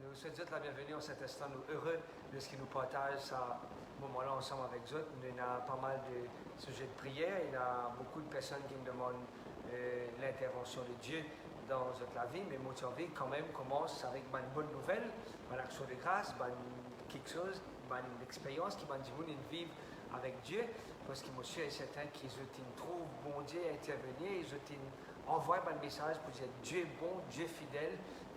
Nous souhaitons la bienvenue en cet instant. Nous heureux de ce qui nous partage ce moment-là ensemble avec vous. Il y a pas mal de sujets de prière. Il y a beaucoup de personnes qui me demandent l'intervention de Dieu dans la vie. Mais mon envie quand même commence avec une bonne nouvelle, une action de grâce, quelque chose, une expérience qui m'a dit vous vivre avec Dieu. Parce que monsieur est certain qu'ils trouvent bon Dieu à intervenir. Ils envoient un message pour dire Dieu est bon, Dieu est fidèle.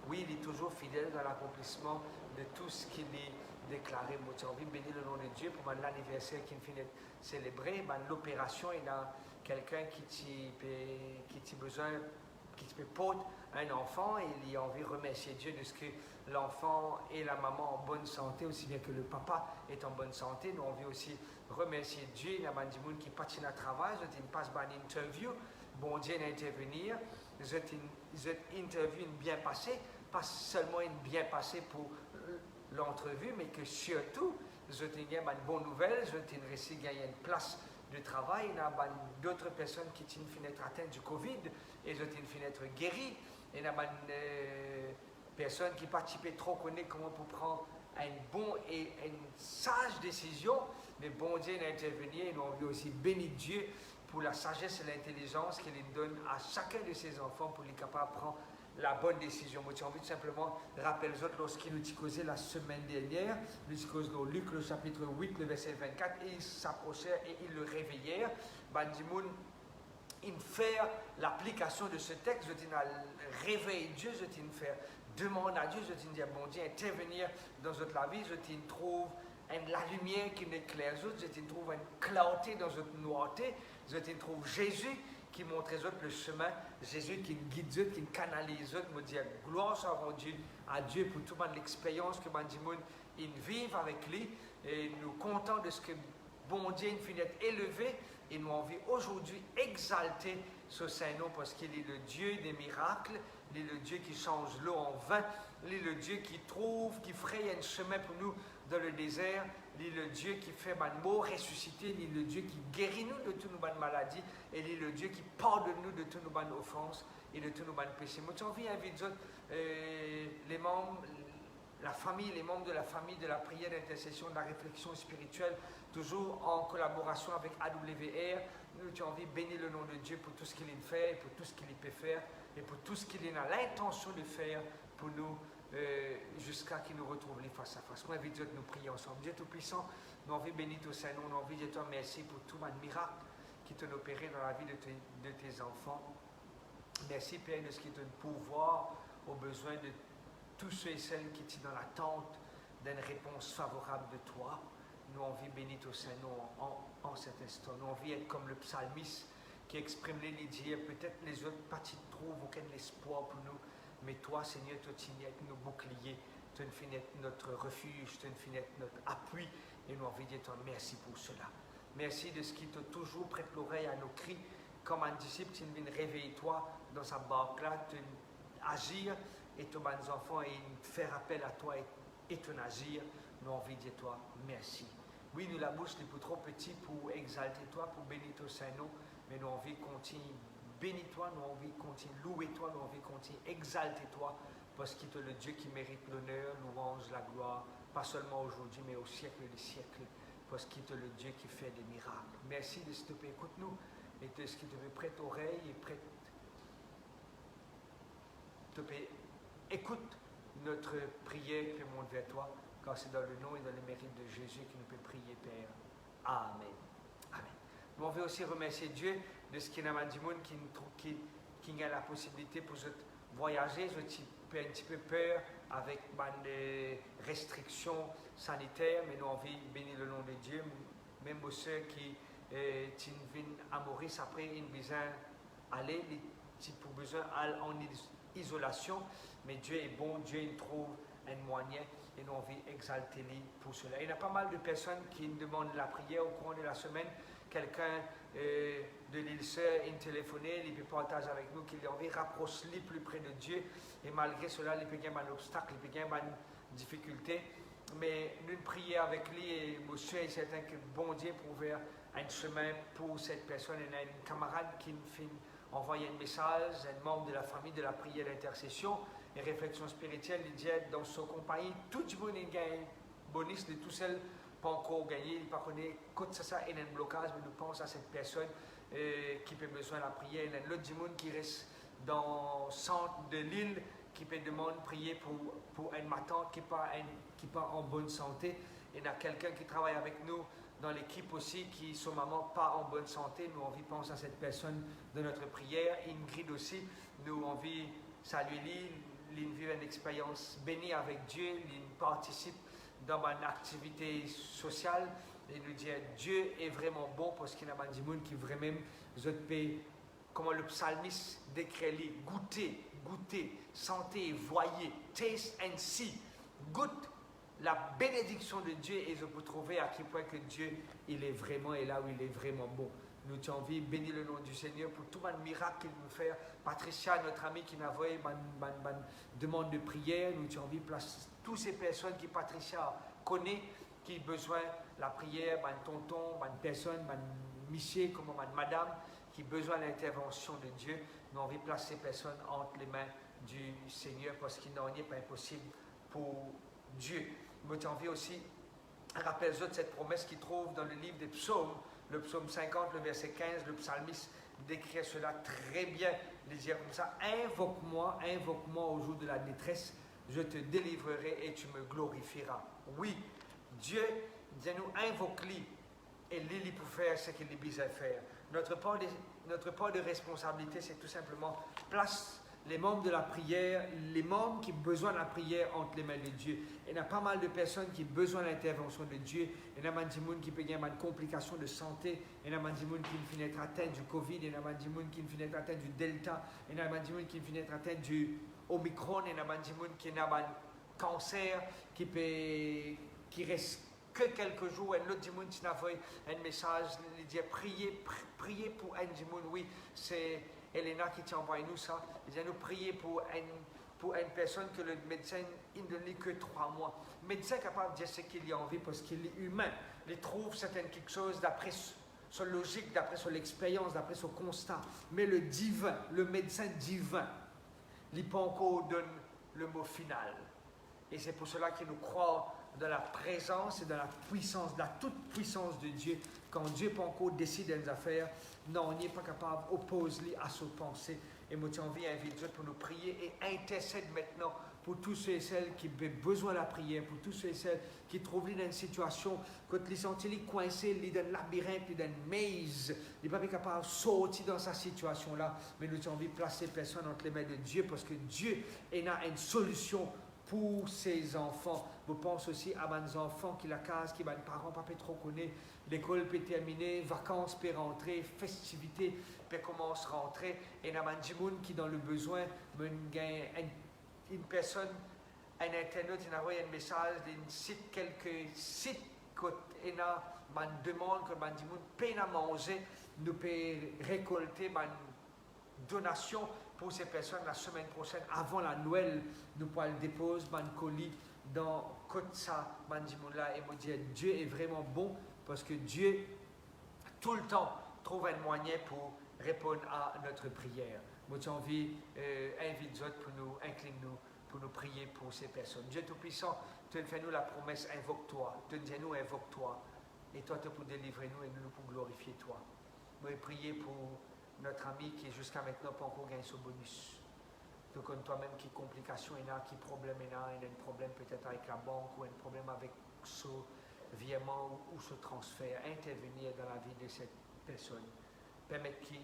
Oui, il est toujours fidèle dans l'accomplissement de tout ce qu'il est déclaré. Moi, j'ai envie de bénir le nom de Dieu pour l'anniversaire qui finit célébrer. L'opération, il y a quelqu'un qui a besoin, qui peut porter un enfant et il a envie de remercier Dieu de ce que l'enfant et la maman en bonne santé, aussi bien que le papa est en bonne santé. Nous, on veut aussi remercier Dieu. Il y a des gens qui patine à travail, ils passent par une interview. Bon Dieu d'intervenir. Cette interview bien passée, pas seulement une bien passée pour l'entrevue, mais que surtout, vous avez une bonne nouvelle, vous avez réussi à gagner une place de travail. Il y a d'autres personnes qui ont fini d'être atteintes du Covid et vous avez fini d'être guéries. Il y a des personnes qui participent trop connaissent comment pour prendre une bonne et une sage décision, mais bon Dieu d'intervenir. Et nous avons aussi béni Dieu pour la sagesse et l'intelligence qu'il donne à chacun de ses enfants pour les capables de prendre la bonne décision. Moi, j'ai envie de simplement rappeler les autres lorsqu'il nous dit causé la semaine dernière, nous dit causé dans Luc, le chapitre 8, le verset 24, et ils s'approchèrent et ils le réveillèrent. Bandimoun, il faire l'application de ce texte, je dis réveiller Dieu, je dis faire demander à Dieu, je dis dire bon Dieu, intervenir dans notre vie, je dis trouve la lumière qui éclaire les autres, je trouve une clarté dans notre noirté, je trouve Jésus qui montre les autres le chemin, Jésus qui guide les autres, qui canalise les autres, me dire gloire soit rendue à Dieu pour toute l'expérience que ils vivent avec lui, et nous comptons de ce que bon Dieu finit d'être élevé, et nous envie aujourd'hui exalter ce Saint-Nom parce qu'il est le Dieu des miracles, il est le Dieu qui change l'eau en vin, il est le Dieu qui trouve, qui fraye un chemin pour nous dans le désert, il est le Dieu qui fait nos morts ressusciter, il est le Dieu qui guérit nous de toutes nos maladies, et il est le Dieu qui pardonne nous de toutes nos offenses et de tous nos péchés. Moi, j'ai envie d'inviter les membres, la famille, les membres de la famille, de la prière d'intercession, de la réflexion spirituelle, toujours en collaboration avec AWR. Nous avons envie de bénir le nom de Dieu pour tout ce qu'il fait, pour tout ce qu'il peut faire, et pour tout ce qu'il a l'intention de faire pour nous, jusqu'à qu'il nous retrouve les face à face. Moi, invite Dieu de nous prier ensemble. Dieu Tout-Puissant, nous avons envie de bénir ton Saint-Nom, nous avons envie de te remercier pour tout le miracle qui t'a opéré dans la vie de tes enfants. Merci, Père, de ce qui est un pouvoir aux besoins de tous ceux et celles qui sont dans l'attente d'une réponse favorable de toi. Nous avons envie de bénir ton Saint-Nom en cet instant. Nous avons envie d'être comme le psalmiste qui exprime les dires. Peut-être les autres parties trouvent aucun espoir pour nous. Mais toi, Seigneur, tu es nos boucliers, tu es notre refuge, tu es notre appui. Et nous avons envie de dire merci pour cela. Merci de ce qui te toujours prête l'oreille à nos cris. Comme un disciple, tu viens réveiller-toi dans sa barque-là, tu agir et tous mes enfants et faire appel à toi et ton agir. Nous avons envie de dire toi merci. Oui, nous la bouche n'est pas trop petit pour exalter toi, pour bénir ton Saint-Nom, mais nous avons envie de continuer bénir toi, nous avons envie de continuer louer toi, nous avons envie de continuer exalter toi, parce qu'il est le Dieu qui mérite l'honneur, louange, la gloire, pas seulement aujourd'hui, mais au siècle des siècles, parce qu'il est le Dieu qui fait des miracles. Merci de ce que tu écoute-nous, et de ce qui te prête oreille et prête. Écoute notre prière qui monte vers toi, car c'est dans le nom et dans le mérite de Jésus que nous pouvons prier, Père. Amen. Amen. Nous, on veut aussi remercier Dieu de ce qu'il y a du monde qui a la possibilité pour voyager. Je peux un petit peu peur avec des restrictions sanitaires, mais nous, on veut bénir le nom de Dieu. Même pour ceux qui viennent à Maurice après, ils ont besoin d'aller, pour besoin en isolation, mais Dieu est bon, Dieu il trouve un moyen et nous on veut exalter lui pour cela. Il y a pas mal de personnes qui nous demandent la prière au cours de la semaine. Quelqu'un de l'île Sœur a téléphoné, il peut partager avec nous qu'il a envie de rapprocher lui plus près de Dieu et malgré cela, il peut y avoir un obstacle, il peut y avoir une difficulté. Mais nous prions avec lui et monsieur est certain que bon Dieu pour ouvrir un chemin pour cette personne. Il y a une camarade qui nous fait envoyer un message, un membre de la famille de la prière d'intercession, et réflexion spirituelle, il dit dans son compagnie, tout le monde gagne bonus de tout seul, pas encore gagné, il pas connaît, quand ça est un blocage, mais nous pensons à cette personne qui peut besoin de la prière. Il y a l'autre monde qui reste dans le centre de l'île, qui peut demander de prier pour une matante qui n'est pas en bonne santé. Il y a quelqu'un qui travaille avec nous dans l'équipe aussi, qui son maman pas en bonne santé. Nous, on vit penser à cette personne de notre prière. Ingrid aussi, nous, on vit saluer lui, vit une expérience bénie avec Dieu, il participe dans une activité sociale. Et nous dit Dieu est vraiment bon parce qu'il y a des gens qui vraiment, comment le psalmiste décrit, goûter, sentez, voyez, taste and see, goûte la bénédiction de Dieu et je peux trouver à quel point que Dieu il est vraiment et là où il est vraiment bon. Nous avons envie de bénir le nom du Seigneur pour tout le miracle qu'il nous fait. Patricia, notre amie qui nous a envoyé une demande de prière, nous avons envie de placer toutes ces personnes que Patricia connaît, qui ont besoin de la prière, une tonton, une personne, une monsieur, comme une madame, qui ont besoin de l'intervention de Dieu. Nous avons envie de placer ces personnes entre les mains du Seigneur parce qu'il n'en est pas impossible pour Dieu. Nous avons envie aussi, rappelle-vous de cette promesse qui trouve dans le livre des psaumes, le psaume 50, le verset 15, le psalmiste décrit cela très bien. Il dit comme ça, invoque-moi au jour de la détresse, je te délivrerai et tu me glorifieras. Oui, Dieu, nous invoque-lui et lui pour faire ce qu'il est besoin de faire. Notre part de responsabilité, c'est tout simplement place les membres de la prière, les membres qui ont besoin de la prière entre les mains de Dieu. Il y a pas mal de personnes qui ont besoin de l'intervention de Dieu. Il y a des gens qui peuvent avoir une complication de santé. Il y a des gens qui finissent atteindre du Covid. Il y a des gens qui finissent atteindre du Delta. Il y a des gens qui finissent atteindre du Omicron. Il y a des gens qui ont un cancer qui reste que quelques jours. Et l'autre monde qui a envoyé un message, il dit priez pour un monde. Oui, c'est Elena qui t'a envoyé nous ça. Il dit nous prier pour une personne que le médecin il ne donne que 3 mois. Le médecin est capable de dire ce qu'il y a envie parce qu'il est humain. Il trouve certaines quelque chose d'après son logique, d'après son expérience, d'après son constat. Mais le divin, le médecin divin, il peut encore donner le mot final. Et c'est pour cela que nous croyons dans la présence et dans la puissance, dans la toute puissance de Dieu. Quand Dieu peut encore décider des affaires, non, on n'est pas capable d'opposer à ses pensées. Et moi, j'ai envie d'inviter Dieu pour nous prier et intercède maintenant pour tous ceux et celles qui ont besoin de la prière, pour tous ceux et celles qui trouvent dans une situation, quand ils sont coincés, dans un labyrinthe, dans une maze, ils ne sont pas capables de sortir dans cette situation-là. Mais nous avons envie de placer personne entre les mains de Dieu parce que Dieu a une solution pour ses enfants. Vous pensez aussi à mes enfants qui la casent, qui mes parents pas trop connaissent, l'école peut terminer, vacances peut rentrer, festivités peut commencer à rentrer, et il y a des gens qui dans le besoin, une personne, un internet, il envoie un message, quelques sites, il y a une demande que les gens peuvent à manger, nous pouvons récolter une donation pour ces personnes la semaine prochaine, avant la Noël, nous pourrons déposer un colis dans Kotsa Mandimoula et me dire Dieu est vraiment bon parce que Dieu, tout le temps, trouve un moyen pour répondre à notre prière. Moi, j'ai envie d'inviter pour nous, incline-nous, pour nous prier pour ces personnes. Dieu Tout-Puissant, tu fais nous la promesse, invoque-toi. Tu dis nous, invoque-toi. Et toi, tu pour délivrer nous et nous pour glorifier toi. Moi, prier pour notre ami qui jusqu'à maintenant pas encore gagné ce bonus. Donc, comme toi-même, qui complications il y a, qui problème il y a un problème peut-être avec la banque ou un problème avec ce virement ou ce transfert, intervenir dans la vie de cette personne. Permettre qu'il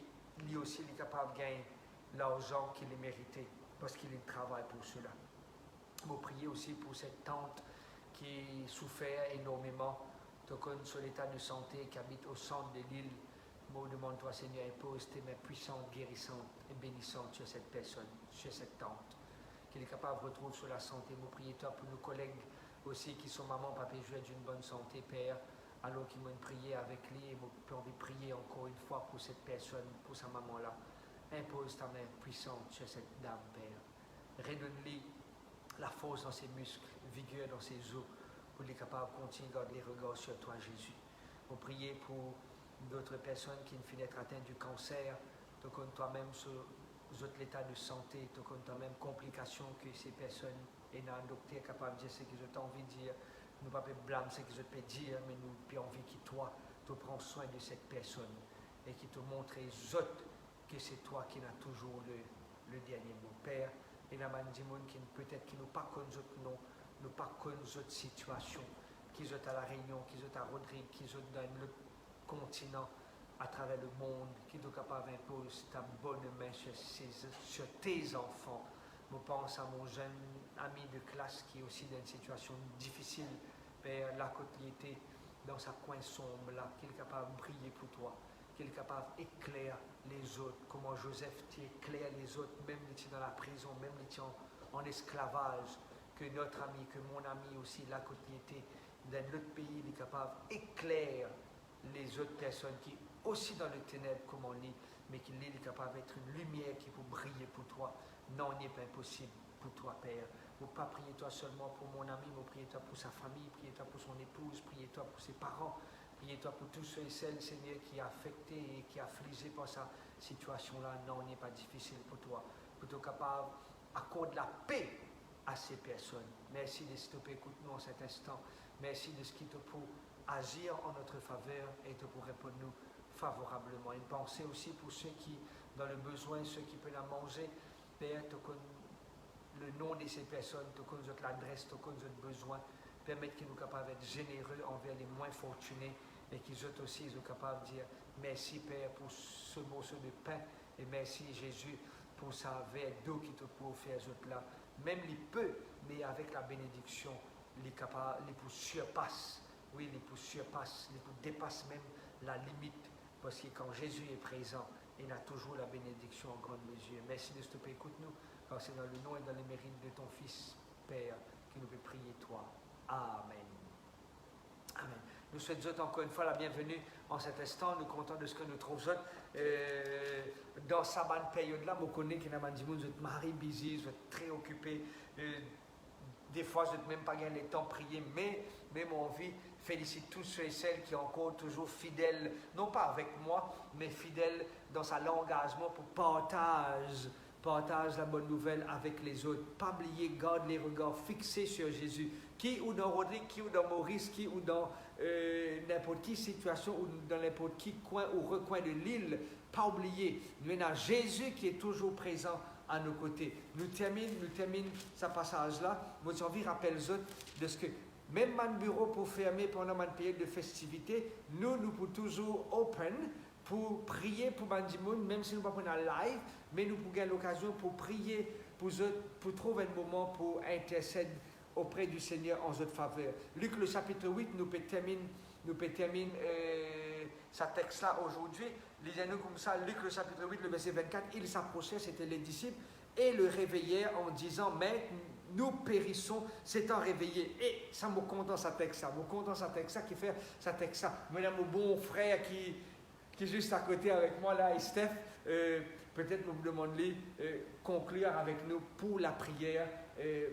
lui aussi est capable de gagner l'argent qu'il est mérité parce qu'il travaille pour cela. Je prier aussi pour cette tante qui souffert énormément, sur l'état de santé, qui habite au centre de l'île. Je demande-toi, Seigneur, impose tes mains puissantes, guérissantes et bénissantes sur cette personne, sur cette tante, qu'il est capable de retrouver sur la santé. Je prie toi pour nos collègues aussi qui sont maman, papa, jouer d'une bonne santé, Père, alors qu'ils m'ont prié avec lui et j'ai envie de prier encore une fois pour cette personne, pour sa maman-là. Impose ta main puissante sur cette dame, Père. Redonne-lui la force dans ses muscles, vigueur dans ses os, pour qu'il est capable de continuer à garder les regards sur toi, Jésus. Je prie pour d'autres personnes qui finissent atteintes du cancer, donc toi-même l'état de santé, tu as même complications que ces personnes et un docteur capable de dire ce qu'ils ont envie de dire. Nous ne pouvons pas blâmer ce qu'ils ont dire, mais nous avons envie que toi, tu prends soin de cette personne et qui te montre aux autres que c'est toi qui as toujours le dernier mot. Père, et il y a des gens qui peut-être qui n'ont pas connu non, nous pas connu notre situation, qui sont à La Réunion, qui sont à Rodrigue, qui sont dans le continent, à travers le monde, qui sont capables d'imposer ta bonne main sur tes enfants. Je pense à mon jeune ami de classe qui est aussi dans une situation difficile, Père, là, quand il était dans sa coin sombre, là, qu'il est capable de prier pour toi, qu'il est capable d'éclairer les autres, comment Joseph éclaire les autres, même les dans la prison, même les en esclavage, que notre ami, que mon ami aussi, là, quand il était dans notre pays, il est capable d'éclairer les autres personnes qui aussi dans le ténèbre comme on dit, mais qu'il est capable d'être une lumière qui peut briller pour toi. Non, il n'est pas impossible pour toi, Père. Ne pas prier toi seulement pour mon ami, mais prier toi pour sa famille, prier toi pour son épouse, prier toi pour ses parents, prier toi pour tous ceux et celles, Seigneur, qui est affecté et qui est affligé par sa situation-là. Non, il n'est pas difficile pour toi. Pour toi capable d'accorder la paix à ces personnes. Merci de ce que tu écoutes nous en cet instant. Merci de ce qui te peut agir en notre faveur et te pour répondre nous favorablement. Une pensée aussi pour ceux qui, dans le besoin, ceux qui peuvent la manger. Père, te connais le nom de ces personnes, te connais l'adresse, te connais notre besoin. Permettre qu'ils soient capables d'être généreux envers les moins fortunés et qu'ils soient aussi capables de dire merci Père pour ce morceau de pain et merci Jésus pour sa verre d'eau qui te peut offrir là. Même les peu, mais avec la bénédiction, les pour surpasse. Oui, les pour surpasse, les pour dépasse même la limite. Parce que quand Jésus est présent, il a toujours la bénédiction en grande mesure. Merci de ce que tu écoutes-nous, car c'est dans le nom et dans les mérites de ton Fils, Père, que nous pouvons prier toi. Amen. Amen. Nous souhaitons encore une fois la bienvenue en cet instant. Nous sommes contents de ce que nous trouvons dans sa bonne période-là. Vous connaissez que vous êtes mariés, busy, vous êtes très occupés. Des fois, je n'ai même pas gagné le temps de prier, mais même envie, félicite tous ceux et celles qui sont encore toujours fidèles, non pas avec moi, mais fidèles dans sa l'engagement pour partage la bonne nouvelle avec les autres. Pas oublier, garde les regards fixés sur Jésus. Qui ou dans Rodrigue, qui ou dans Maurice, qui ou dans n'importe quelle situation ou dans n'importe quel coin ou recoin de l'île, pas oublier, nous avons Jésus qui est toujours présent à nos côtés. Nous terminons ce passage-là. Moi, j'ai envie de rappeler les autres de ce que même mon bureau pour fermer pendant ma période de festivité, nous pouvons toujours open pour prier pour Bandimoun, même si nous ne pouvons pas live, mais nous pouvons avoir l'occasion pour prier pour eux, pour trouver un moment pour intercéder auprès du Seigneur en notre faveur. Luc le chapitre 8, nous pouvons terminer ce texte-là aujourd'hui. Lisez-nous comme ça, Luc le chapitre 8, le verset 24, il s'approchait, c'était les disciples, et le réveillèrent en disant, mais nous périssons, s'étant réveillés. Et ça me content ce texte-là, qui fait ce texte-là. Madame, mon bon frère qui est juste à côté avec moi là, et Steph, peut-être nous demandons conclure avec nous pour la prière,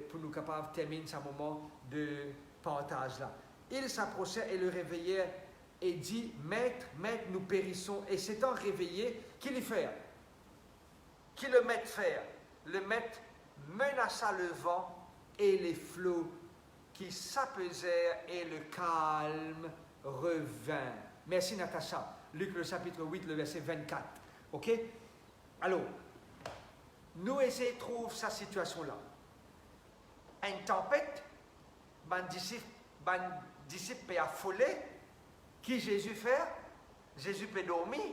pour nous capables de terminer ce moment de partage là. Il s'approchait et le réveillèrent et dit, Maître, nous périssons. Et s'étant réveillé, qu'il y fait? Qui le maître faire? Le maître menaça le vent et les flots qui s'apaisèrent et le calme revint. Merci Natacha. Luc le chapitre 8, le verset 24. Ok? Alors, nous essayons de trouver sa situation-là. Une tempête, disciple peut affoler. Qui Jésus fait? Jésus peut dormir.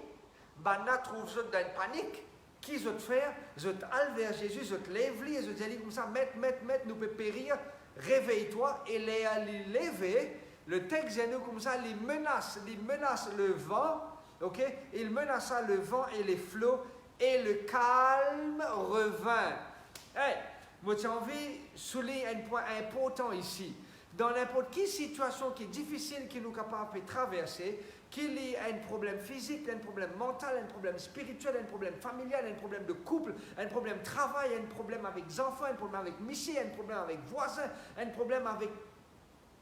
Bana trouve dans une panique. Qui je te faire? Je t'alle vers Jésus, je te lève et je te dis comme ça, Maître, nous peut périr, réveille-toi. Et les lever, le texte nous comme ça, il menace le vent, ok? Il menaça le vent et les flots, et le calme revint. Hey, moi j'ai envie de souligner un point important ici. Dans n'importe quelle situation qui est difficile, qui nous capable de traverser, qu'il y ait un problème physique, un problème mental, un problème spirituel, un problème familial, un problème de couple, un problème de travail, un problème avec les enfants, un problème avec Missy, un problème avec voisins, un problème avec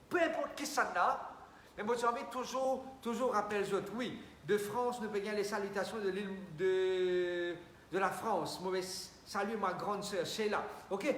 peu importe qui ça n'a. Mais moi j'ai envie toujours rappeler les autres. Oui, de France, nous payons les salutations de l'île de la France. Mauvais salut ma grande sœur Sheila. OK?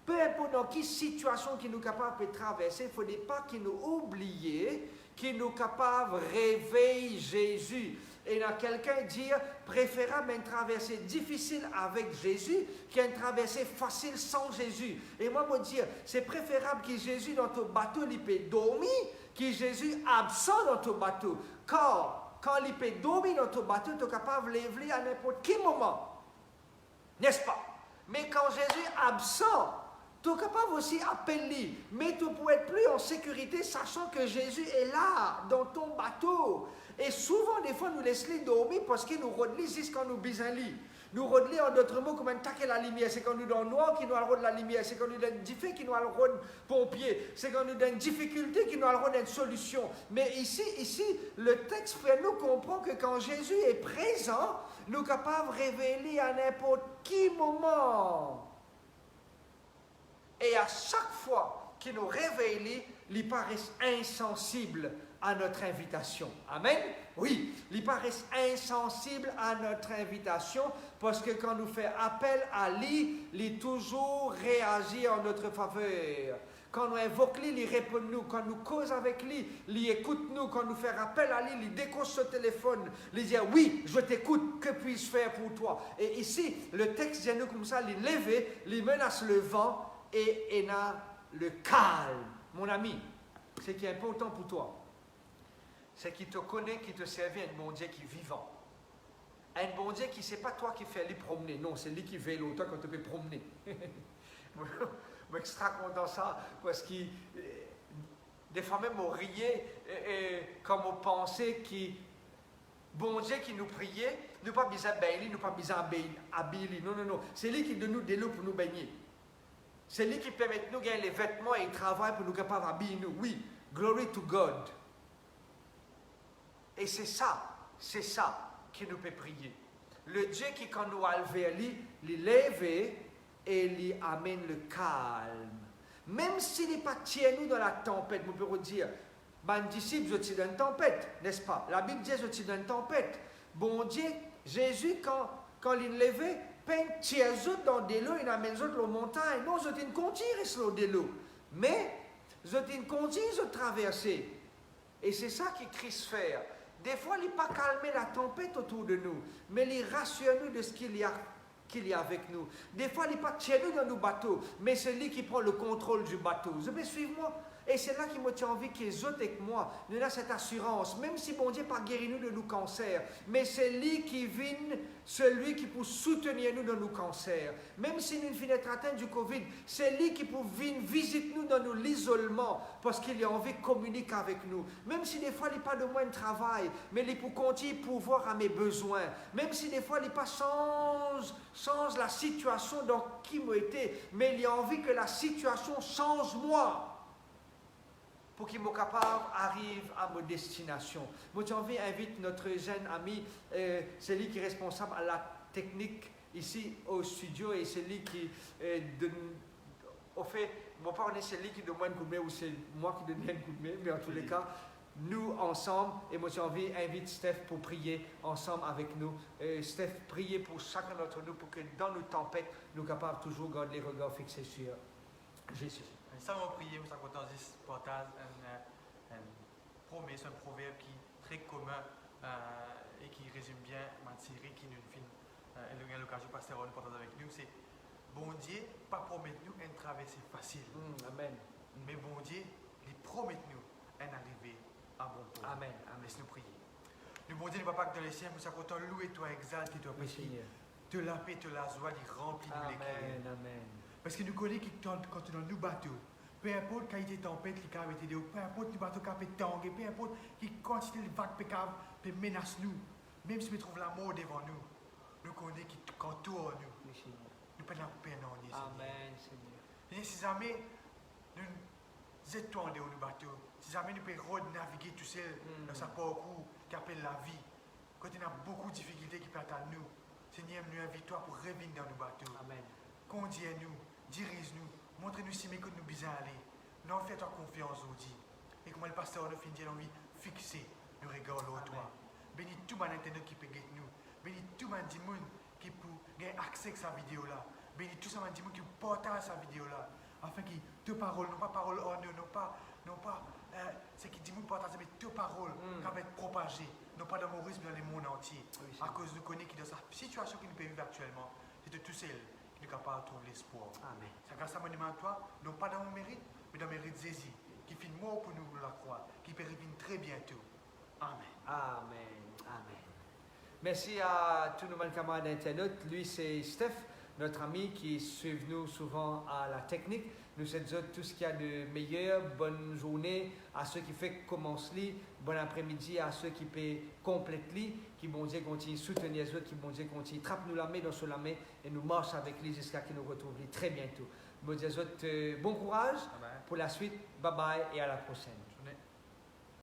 Peu importe dans quelle situation qui nous capable de traverser, il ne faudrait pas qu'il nous oublie qu'il nous capable de réveiller Jésus. Et là, quelqu'un dit, préférable une traversée difficile avec Jésus qu'une traversée facile sans Jésus. Et moi, je dis, c'est préférable que Jésus dans ton bateau, il peut dormir, que Jésus absent dans ton bateau. Car, quand il peut dormir dans ton bateau, tu es capable de lever à n'importe quel moment. N'est-ce pas? Mais quand Jésus est absent, tu es capable aussi d'appeler, mais tu peux être plus en sécurité sachant que Jésus est là, dans ton bateau. Et souvent, des fois, nous laissons dormir parce que nous redelons jusqu'à nous bisenlit. Nous redelons en d'autres mots comme un taquet la lumière. C'est quand nous dans le noir qui nous a la lumière. C'est quand nous dans une difficulté qui nous a le pompier. C'est quand nous dans une difficulté qui nous a une solution. Mais ici, le texte fait nous comprendre que quand Jésus est présent, nous sommes capables de révéler à n'importe quel moment. Et à chaque fois qu'il nous révèle, il paraît insensible à notre invitation. Amen? Oui, il paraît insensible à notre invitation parce que quand nous fait appel à lui, il toujours réagit en notre faveur. Quand nous invoquons lui, il répond nous. Quand nous causons avec lui, il écoute nous. Quand nous faisons appel à lui, il décoche ce téléphone. Il dit oui, je t'écoute, que puis-je faire pour toi? Et ici, le texte vient nous comme ça, il lève, il menace le vent et il a le calme. Mon ami, ce qui est important pour toi, c'est qu'il te connaît, qu'il te servait un bon Dieu qui est vivant. Un bon Dieu qui ne sait pas toi qui fais lui promener. Non, c'est lui qui veille longtemps quand tu peux promener. Je suis extra content de ça parce que des fois même on riait comme on pensait que bon Dieu qui nous priait, nous pas besoin de baigner, nous pas besoin d'habiller. Non, non, non. C'est lui qui donne nous des l'eau pour nous baigner. C'est lui qui permet de nous gagner les vêtements et le travail pour nous capables d'habiller nous. Oui, glory to God. Et c'est ça qui nous peut prier. Le Dieu qui, quand nous allons vers lui, il lève et lui amène le calme. Même s'il n'est pas tient nous dans la tempête, nous pouvons dire, ben disciple, je suis dans une tempête, n'est-ce pas? La Bible dit, je suis dans une tempête. Bon Dieu, Jésus, quand il levait, peine tient dans des lots, il amène aux montagnes. Non, je ne continue sur des lots. Mais, je ne continue de traverser. Et c'est ça que Christ fait. Des fois, il n'est pas calmer la tempête autour de nous, mais il rassure nous de ce qu'il y a avec nous. Des fois, il n'est pas tient nous dans nos bateaux, mais c'est lui qui prend le contrôle du bateau. Vous pouvez suivre moi? Et c'est là qui me tient envie qu'ils autres avec moi. Nous avons cette assurance, même si bon Dieu n'a pas guéri nous de nos cancers, mais c'est lui qui vient, celui qui peut soutenir nous dans nos cancers. Même si nous venons d'être atteints du Covid, c'est lui qui peut venir visiter nous dans l'isolement, parce qu'il a envie de communiquer avec nous. Même si des fois il n'y a pas de moins de travail, mais il peut continuer pouvoir à mes besoins. Même si des fois il n'y a pas change la situation dans qui moi été, mais il a envie que la situation change moi. Pour qu'il soit capable d'arriver à ma destination. Moi, j'ai envie d'inviter notre jeune ami, c'est lui qui est responsable à la technique ici au studio et c'est lui qui au fait, mon parent c'est lui qui donne un coup de main ou c'est moi qui donne un coup de main, mais en tous les cas, nous ensemble, et moi j'ai envie d'inviter Steph pour prier ensemble avec nous. Steph, priez pour chacun d'entre nous pour que dans nos tempêtes, nous soyons capables toujours garder les regards fixés sur Jésus. Ça va prier, ça va partage une promesse, un proverbe qui est très commun et qui résume bien ma série qui nous fait l'occasion pasteur nous partage avec nous, c'est bon Dieu pas promettre nous une traversée facile. Amen. Mais bon Dieu, il promet nous une arrivée à bon port. Amen. Laisse-nous prier. Le bon Dieu ne va pas que dans les cieux, nous sommes contents louer toi, exalter toi, parce qu'il te la paix, te la joie, il remplit nous les cœurs. Amen. Parce que nous connaissons que quand tu es dans nos bateaux, peu importe quand il y a des tempêtes, peu importe les bateaux qui sont tangés, peu importe quelle quantité de vagues qui menacent nous, même si nous trouvons la mort devant nous, nous connaissons qu'il contourne nous. Nous prenons la paix dans nous. Amen, Seigneur. Et si jamais nous étions en dehors du bateau, si jamais nous pouvons naviguer tout seul dans ce parcours qui appelle la vie, quand il y a beaucoup de difficultés qui peuvent attendre nous, Seigneur, nous invitons pour revenir dans nos bateaux. Amen. Conduis-nous, dirige-nous, montre-nous si nous sommes bien aller. Nous fais-toi confiance aujourd'hui. Et comme le pasteur nous finit envie fixer nos regards sur toi. Bénis tout le monde qui peut guider nous. Bénis tout le monde qui pour gagner accès à sa vidéo là. Bénis tout ça, dit qui partage sa vidéo là. Afin que tes paroles, non pas paroles honneur, non pas c'est qui dit que partager, mais tes paroles qui vont être propagées, non pas dans Maurice, mais dans le monde entier. Oui, à cause de connaître qui dans sa situation qu'il peut vivre actuellement, c'est tout seul qui est capable de trouver l'espoir. Amen. C'est grâce à mon à toi, non pas dans mon mérite, mais dans le mérite de Jésus, qui fait mort pour nous la croix, qui peut revenir très bientôt. Amen. Amen. Amen. Merci à tous nos camarades internautes. Lui, c'est Steph, notre ami qui suit nous souvent à la technique. Nous souhaitons tout ce qu'il y a de meilleur. Bonne journée à ceux qui font commencer, bon après-midi à ceux qui peuvent compléter, qui bon Dieu continue soutenir les autres, qui bon Dieu continue trappe nous la main dans la main et nous marche avec lui jusqu'à ce qu'il nous retrouve très bientôt. Bon Dieu, bon courage pour la suite. Bye bye et à la prochaine.